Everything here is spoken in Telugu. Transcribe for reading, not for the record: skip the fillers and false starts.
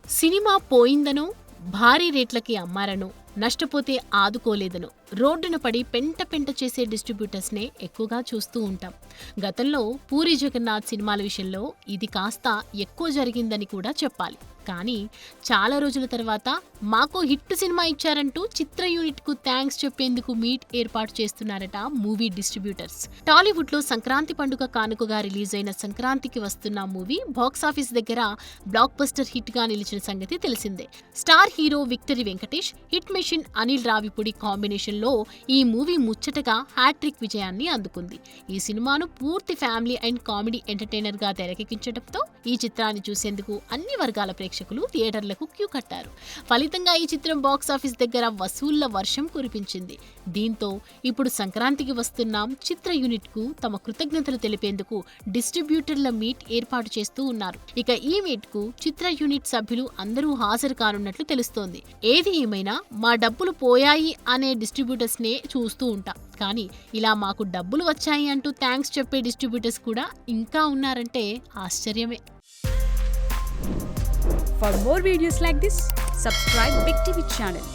సినిమా పోయిందనో, భారీ రేట్లకి అమ్మారనో, నష్టపోతే ఆదుకోలేదనో రోడ్డున పడి పెంట పెంట చేసే డిస్ట్రిబ్యూటర్స్నే ఎక్కువగా చూస్తూ ఉంటాం. గతంలో పూరి జగన్నాథ్ సినిమాల విషయంలో ఇది కాస్త ఎక్కువ జరిగిందని కూడా చెప్పాలి. కానీ చాలా రోజుల తర్వాత మాకో హిట్ సినిమా ఇచ్చారంటూ చిత్ర యూనిట్కు థ్యాంక్స్ చెప్పేందుకు మీట్ ఏర్పాటు చేస్తున్నారట మూవీ డిస్ట్రిబ్యూటర్స్. టాలీవుడ్లో సంక్రాంతి పండుగ కానుకగా రిలీజ్ అయిన సంక్రాంతికి వస్తున్న మూవీ బాక్సాఫీస్ దగ్గర బ్లాక్ బస్టర్ హిట్ గా నిలిచిన సంగతి తెలిసిందే. Star hero victory Venkatesh, hit machine Anil Ravipudi combination లో ఈ మూవీ ముచ్చటగా హ్యాట్రిక్ విజయాన్ని అందుకుంది. ఈ సినిమాను పూర్తి ఫ్యామిలీ అండ్ కామెడీ ఎంటర్టైనర్ గా తెరకెక్కించడంతో ఈ చిత్రాన్ని చూసేందుకు అన్ని వర్గాల ప్రేక్షకులు థియేటర్లకు క్యూ కట్టారు. ఫలితంగా ఈ చిత్రం బాక్సాఫీస్ దగ్గర వసూళ్ల వర్షం కురిపించింది. దీంతో ఇప్పుడు సంక్రాంతికి వస్తున్నాం చిత్ర యూనిట్ కు తమ కృతజ్ఞతలు తెలిపేందుకు డిస్ట్రిబ్యూటర్ల మీట్ ఏర్పాటు చేస్తూ ఉన్నారు. ఇక ఈ మీట్ కు చిత్ర యూనిట్ సభ్యులు అందరూ హాజరు కానున్నట్లు తెలుస్తోంది. ఏది ఏమైనా మా డబ్బులు పోయాయి అనే డిస్ట్రిబ్యూటర్స్ నే చూస్తూ ఉంటాం. కానీ ఇలా మాకు డబ్బులు వచ్చాయి అంటూ థ్యాంక్స్ చెప్పే డిస్ట్రిబ్యూటర్స్ కూడా ఇంకా ఉన్నారంటే ఆశ్చర్యమే. For more videos like this, subscribe Big TV channel.